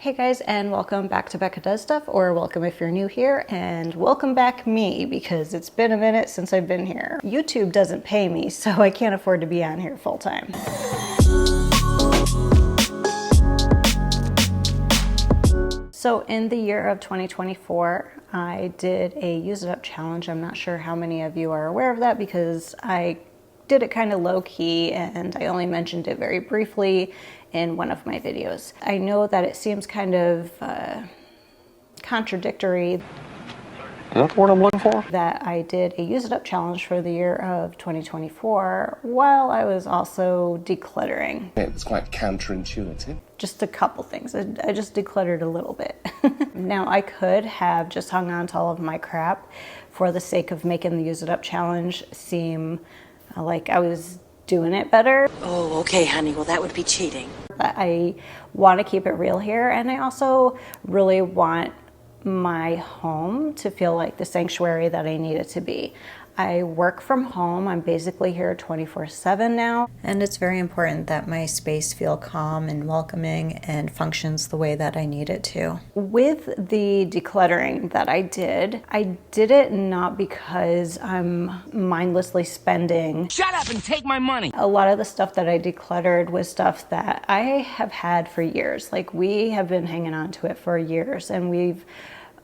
Hey guys, and welcome back to Becca Does Stuff, or welcome if you're new here, and welcome back me, because it's been a minute since I've been here. YouTube doesn't pay me, so I can't afford to be on here full time. So in the year of 2024, I did a Use It Up challenge. I'm not sure how many of you are aware of that because I did it kind of low-key and I only mentioned it very briefly in one of my videos. I know that it seems kind of contradictory. Is that the word I'm looking for? That I did a Use It Up challenge for the year of 2024 while I was also decluttering. It's quite counterintuitive. Just a couple things. I just decluttered a little bit. Now I could have just hung on to all of my crap for the sake of making the Use It Up challenge seem like I was doing it better. Oh, okay, honey. Well, that would be cheating. But I want to keep it real here, and I also really want my home to feel like the sanctuary that I need it to be. I work from home. I'm basically here 24/7 now, and it's very important that my space feel calm and welcoming and functions the way that I need it to. With the decluttering that I did it not because I'm mindlessly spending. Shut up and take my money. A lot of the stuff that I decluttered was stuff that I have had for years. Like, we have been hanging on to it for years, and we've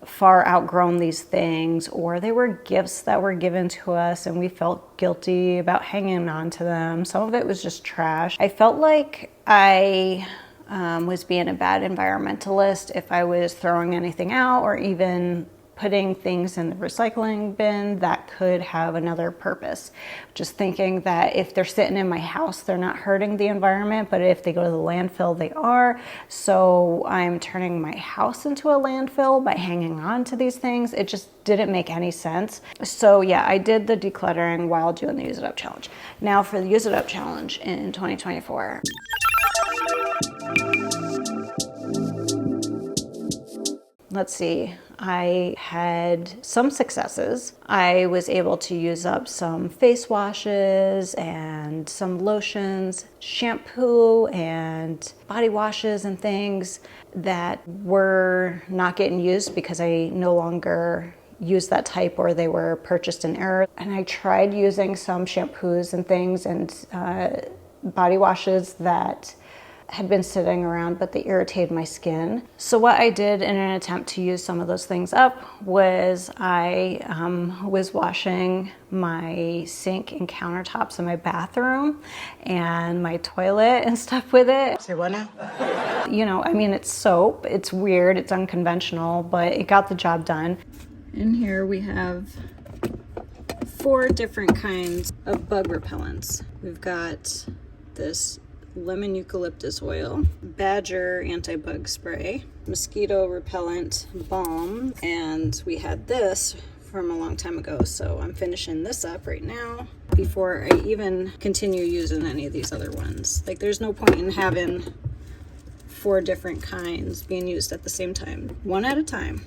far outgrown these things, or they were gifts that were given to us and we felt guilty about hanging on to them. Some of it was just trash. I felt like I was being a bad environmentalist if I was throwing anything out or even putting things in the recycling bin that could have another purpose. Just thinking that if they're sitting in my house, they're not hurting the environment, but if they go to the landfill, they are. So I'm turning my house into a landfill by hanging on to these things. It just didn't make any sense. So yeah, I did the decluttering while doing the Use It Up challenge. Now for the Use It Up challenge in 2024. Let's see, I had some successes. I was able to use up some face washes and some lotions, shampoo and body washes and things that were not getting used because I no longer use that type, or they were purchased in error. And I tried using some shampoos and things and body washes that had been sitting around, but they irritated my skin. So what I did in an attempt to use some of those things up was I was washing my sink and countertops in my bathroom and my toilet and stuff with it. Say what now? You know, I mean, it's soap. It's weird. It's unconventional, but it got the job done. In here we have 4 different kinds of bug repellents. We've got this lemon eucalyptus oil, badger anti-bug spray, mosquito repellent balm, and we had this from a long time ago, so I'm finishing this up right now before I even continue using any of these other ones. Like, there's no point in having 4 different kinds being used at the same time. One at a time.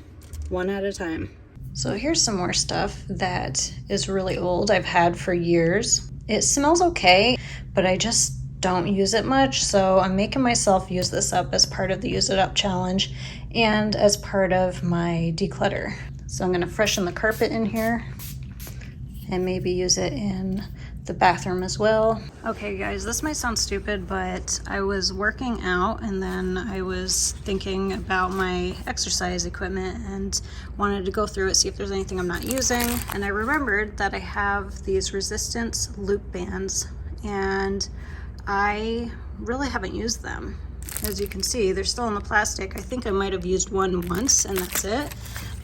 So here's some more stuff that is really old. I've had for years. It smells okay, but I just don't use it much, so I'm making myself use this up as part of the Use It Up challenge and as part of my declutter. So I'm gonna freshen the carpet in here and maybe use it in the bathroom as well. Okay guys, this might sound stupid, but I was working out and then I was thinking about my exercise equipment and wanted to go through it, see if there's anything I'm not using. And I remembered that I have these resistance loop bands, and I really haven't used them. As you can see, they're still in the plastic. I think I might have used one once and that's it.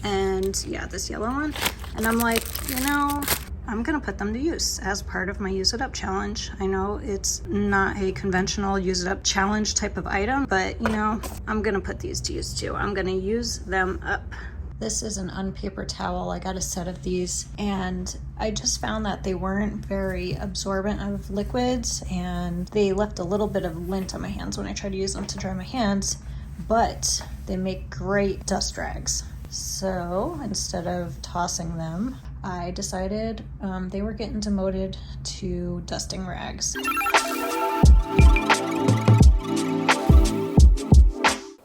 And yeah, this yellow one. And I'm like, you know, I'm gonna put them to use as part of my Use It Up challenge. I know it's not a conventional Use It Up challenge type of item, but you know, I'm gonna put these to use too. I'm gonna use them up. This is an unpaper towel. I got a set of these and I just found that they weren't very absorbent of liquids and they left a little bit of lint on my hands when I tried to use them to dry my hands, but they make great dust rags. So instead of tossing them, I decided they were getting demoted to dusting rags.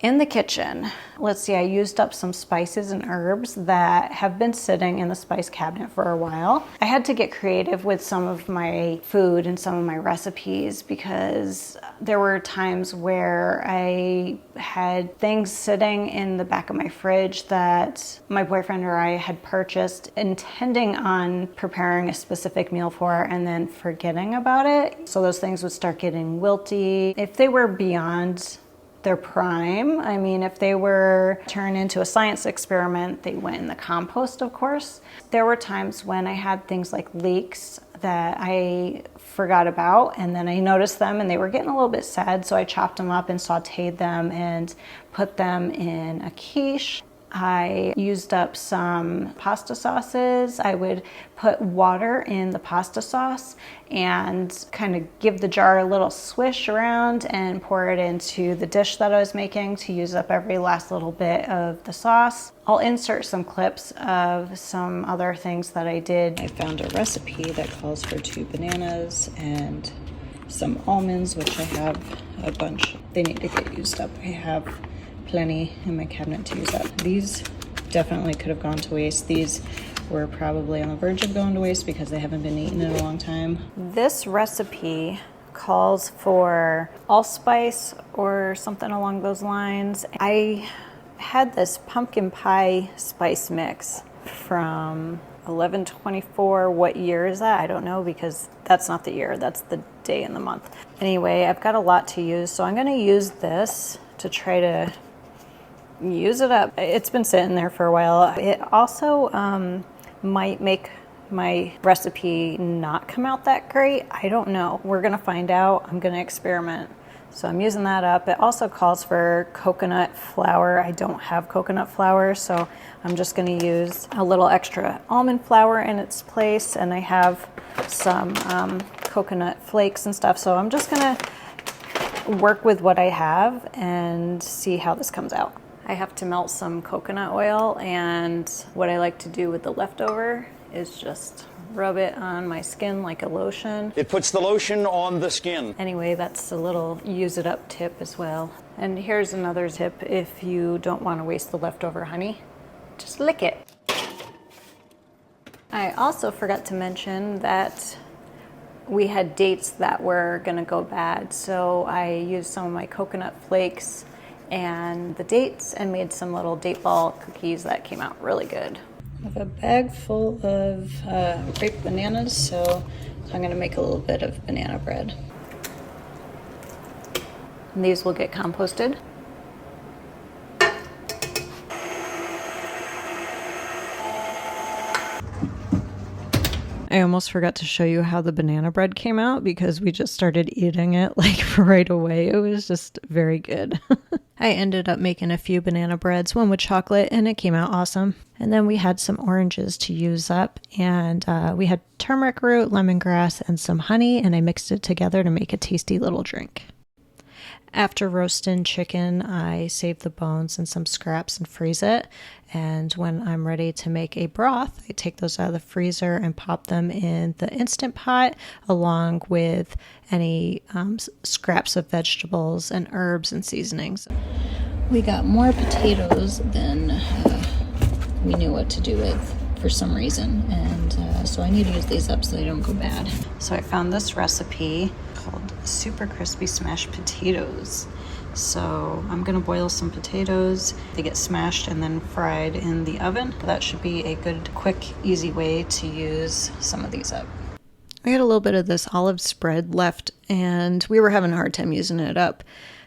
In the kitchen, let's see, I used up some spices and herbs that have been sitting in the spice cabinet for a while. I had to get creative with some of my food and some of my recipes because there were times where I had things sitting in the back of my fridge that my boyfriend or I had purchased intending on preparing a specific meal for and then forgetting about it. So those things would start getting wilty. If they were beyond their prime, I mean, if they were turned into a science experiment, they went in the compost, of course. There were times when I had things like leeks that I forgot about, and then I noticed them and they were getting a little bit sad, so I chopped them up and sauteed them and put them in a quiche. I used up some pasta sauces. I would put water in the pasta sauce and kind of give the jar a little swish around and pour it into the dish that I was making to use up every last little bit of the sauce. I'll insert some clips of some other things that I did. I found a recipe that calls for 2 bananas and some almonds, which I have a bunch. They need to get used up. I have plenty in my cabinet to use up. These definitely could have gone to waste. These were probably on the verge of going to waste because they haven't been eaten in a long time. This recipe calls for allspice or something along those lines. I had this pumpkin pie spice mix from 11/24. What year is that? I don't know, because that's not the year, that's the day and the month. Anyway, I've got a lot to use, so I'm going to use this to try to use it up. It's been sitting there for a while. It also might make my recipe not come out that great. I don't know. We're gonna find out. I'm gonna experiment. So I'm using that up. It also calls for coconut flour. I don't have coconut flour, so I'm just gonna use a little extra almond flour in its place, and I have some coconut flakes and stuff. So I'm just gonna work with what I have and see how this comes out. I have to melt some coconut oil, and what I like to do with the leftover is just rub it on my skin like a lotion. It puts the lotion on the skin. Anyway, that's a little use it up tip as well. And here's another tip: if you don't want to waste the leftover honey, just lick it. I also forgot to mention that we had dates that were gonna go bad, so I used some of my coconut flakes and the dates and made some little date ball cookies that came out really good. I have a bag full of ripe bananas, so I'm gonna make a little bit of banana bread. And these will get composted. I almost forgot to show you how the banana bread came out because we just started eating it like right away. It was just very good. I ended up making a few banana breads, one with chocolate, and it came out awesome. And then we had some oranges to use up, and we had turmeric root, lemongrass, and some honey, and I mixed it together to make a tasty little drink. After roasting chicken, I save the bones and some scraps and freeze it. And when I'm ready to make a broth, I take those out of the freezer and pop them in the Instant Pot along with any scraps of vegetables and herbs and seasonings. We got more potatoes than we knew what to do with for some reason. And so I need to use these up so they don't go bad. So I found this recipe called Super Crispy Smashed Potatoes. So I'm gonna boil some potatoes. They get smashed and then fried in the oven. That should be a good, quick, easy way to use some of these up. I had a little bit of this olive spread left, and we were having a hard time using it up.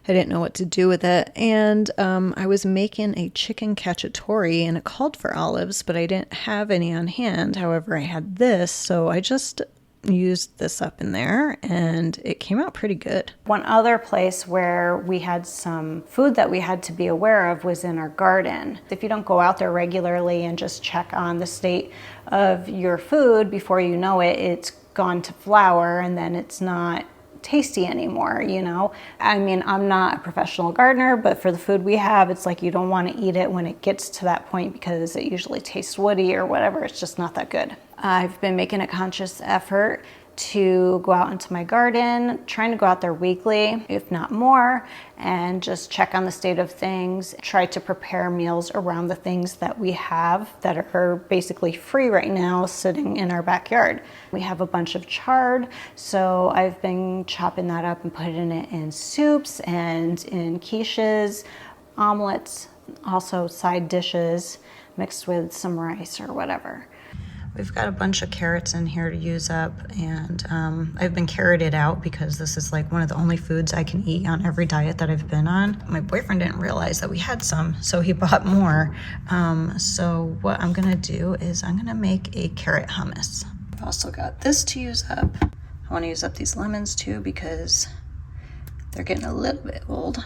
I didn't know what to do with it, and I was making a chicken cacciatore, and it called for olives, but I didn't have any on hand. However, I had this, so I just used this up in there, and it came out pretty good. One other place where we had some food that we had to be aware of was in our garden. If you don't go out there regularly and just check on the state of your food, before you know it, it's gone to flower, and then it's not tasty anymore, you know? I mean, I'm not a professional gardener, but for the food we have, it's like you don't want to eat it when it gets to that point because it usually tastes woody or whatever. It's just not that good. I've been making a conscious effort to go out into my garden, trying to go out there weekly, if not more, and just check on the state of things, try to prepare meals around the things that we have that are basically free right now sitting in our backyard. We have a bunch of chard, so I've been chopping that up and putting it in soups and in quiches, omelets, also side dishes mixed with some rice or whatever. We've got a bunch of carrots in here to use up, and I've been carroted out because this is like one of the only foods I can eat on every diet that I've been on. My boyfriend didn't realize that we had some, so he bought more. So what I'm gonna do is I'm gonna make a carrot hummus. I've also got this to use up. I wanna use up these lemons too because they're getting a little bit old.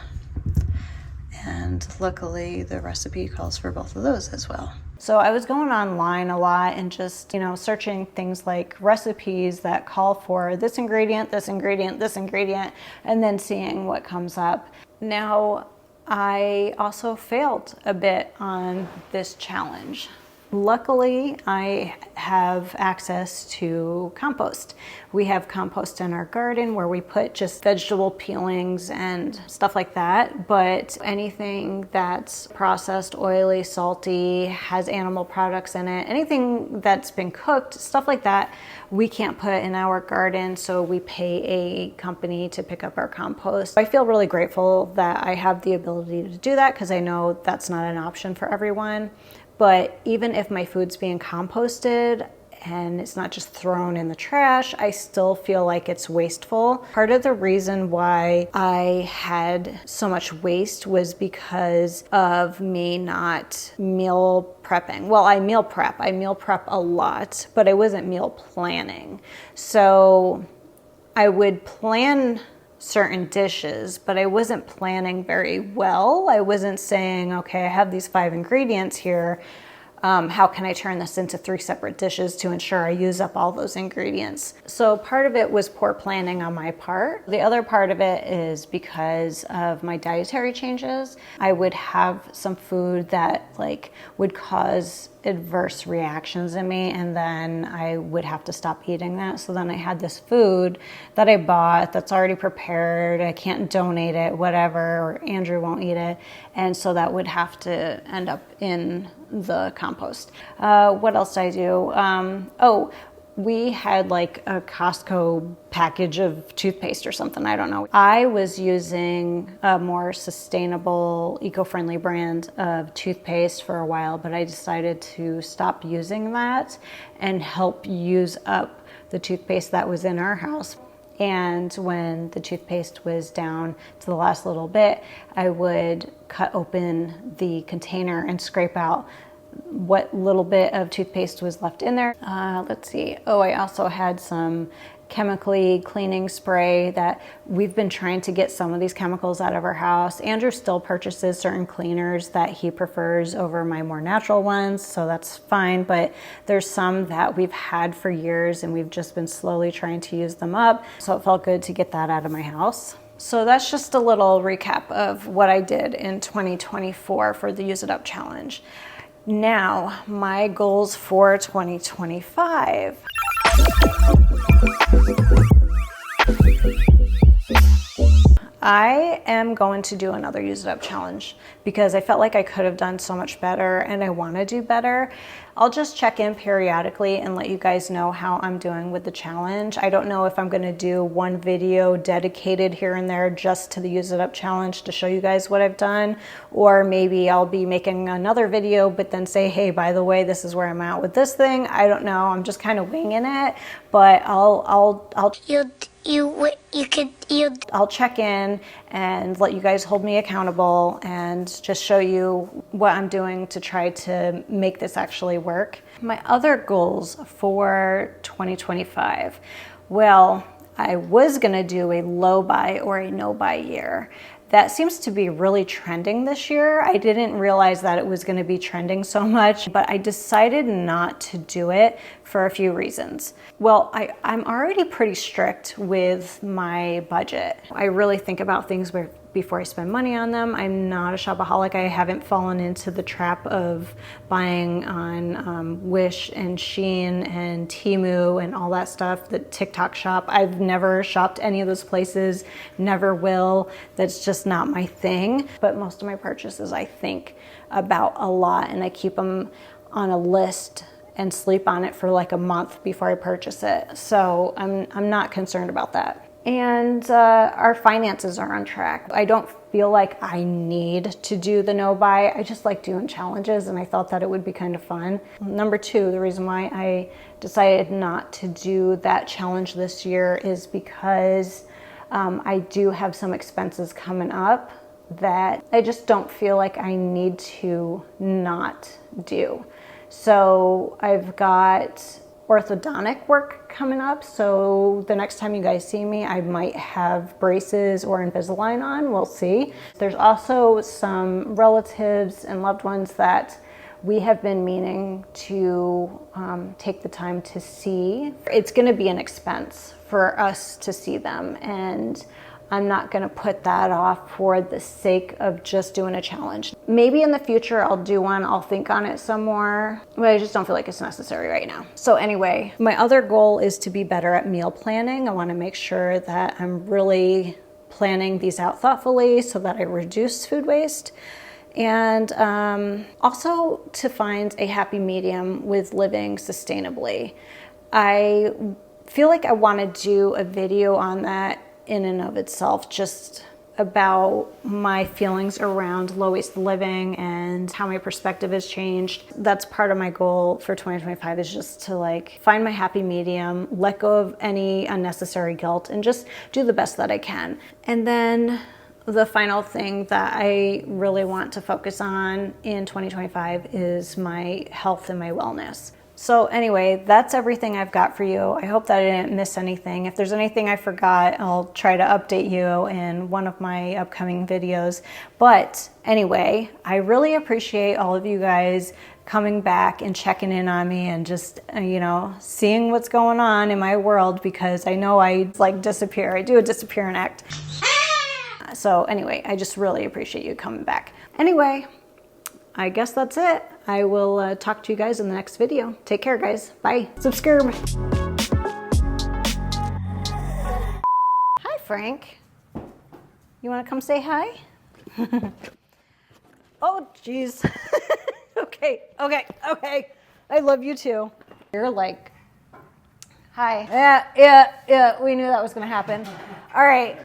And luckily the recipe calls for both of those as well. So I was going online a lot and just, searching things like recipes that call for this ingredient, this ingredient, this ingredient, and then seeing what comes up. Now, I also failed a bit on this challenge. Luckily, I have access to compost. We have compost in our garden where we put just vegetable peelings and stuff like that, but anything that's processed, oily, salty, has animal products in it, anything that's been cooked, stuff like that, we can't put in our garden, so we pay a company to pick up our compost. I feel really grateful that I have the ability to do that because I know that's not an option for everyone. But even if my food's being composted and it's not just thrown in the trash, I still feel like it's wasteful. Part of the reason why I had so much waste was because of me not meal prepping. Well, I meal prep a lot, but I wasn't meal planning. So I would plan certain dishes, but I wasn't planning very well. I wasn't saying, okay, I have these 5 ingredients here. How can I turn this into 3 separate dishes to ensure I use up all those ingredients? So part of it was poor planning on my part. The other part of it is because of my dietary changes. I would have some food that would cause adverse reactions in me, and then I would have to stop eating that. So then I had this food that I bought that's already prepared. I can't donate it, whatever, or Andrew won't eat it. And so that would have to end up in the compost. What else did I do? We had like a Costco package of toothpaste or something, I don't know. I was using a more sustainable, eco-friendly brand of toothpaste for a while, but I decided to stop using that and help use up the toothpaste that was in our house. And when the toothpaste was down to the last little bit, I would cut open the container and scrape out what little bit of toothpaste was left in there. Let's see. I also had some chemically cleaning spray that we've been trying to get some of these chemicals out of our house. Andrew still purchases certain cleaners that he prefers over my more natural ones, so that's fine, but there's some that we've had for years and we've just been slowly trying to use them up, so it felt good to get that out of my house. So that's just a little recap of what I did in 2024 for the Use It Up Challenge. Now, my goals for 2025. I am going to do another Use It Up challenge because I felt like I could have done so much better and I want to do better. I'll just check in periodically and let you guys know how I'm doing with the challenge. I don't know if I'm going to do one video dedicated here and there just to the Use It Up challenge to show you guys what I've done, or maybe I'll be making another video but then say, hey, by the way, this is where I'm at with this thing. I don't know. I'm just kind of winging it, but I'll check in and let you guys hold me accountable and just show you what I'm doing to try to make this actually work. My other goals for 2025. Well, I was gonna do a low buy or a no buy year. That seems to be really trending this year. I didn't realize that it was going to be trending so much, but I decided not to do it for a few reasons. Well, I'm already pretty strict with my budget. I really think about things before I spend money on them. I'm not a shopaholic. I haven't fallen into the trap of buying on Wish and Shein and Temu and all that stuff, the TikTok shop. I've never shopped any of those places, never will. That's just not my thing. But most of my purchases I think about a lot, and I keep them on a list and sleep on it for like a month before I purchase it. So I'm not concerned about that. And our finances are on track. I don't feel like I need to do the no buy. I just like doing challenges, and I thought that it would be kind of fun. Number two, the reason why I decided not to do that challenge this year is because I do have some expenses coming up that I just don't feel like I need to not do. So I've got orthodontic work coming up, so the next time you guys see me, I might have braces or Invisalign on. We'll see. There's also some relatives and loved ones that we have been meaning to take the time to see. It's going to be an expense for us to see them, and I'm not going to put that off for the sake of just doing a challenge. Maybe in the future I'll do one, I'll think on it some more, but I just don't feel like it's necessary right now. So anyway, my other goal is to be better at meal planning. I want to make sure that I'm really planning these out thoughtfully so that I reduce food waste. And also to find a happy medium with living sustainably. I feel like I want to do a video on that in and of itself, just about my feelings around low waste living and how my perspective has changed. That's part of my goal for 2025, is just to like find my happy medium, let go of any unnecessary guilt, and just do the best that I can. And then the final thing that I really want to focus on in 2025 is my health and my wellness. So anyway, that's everything I've got for you. I hope that I didn't miss anything. If there's anything I forgot, I'll try to update you in one of my upcoming videos. But anyway, I really appreciate all of you guys coming back and checking in on me and just, seeing what's going on in my world, because I know I like disappear. I do a disappearing act. So anyway, I just really appreciate you coming back. Anyway, I guess that's it. I will talk to you guys in the next video. Take care, guys. Bye. Subscribe. Hi, Frank. You want to come say hi? Oh, jeez. Okay. I love you too. You're like, hi. Yeah. We knew that was going to happen. All right.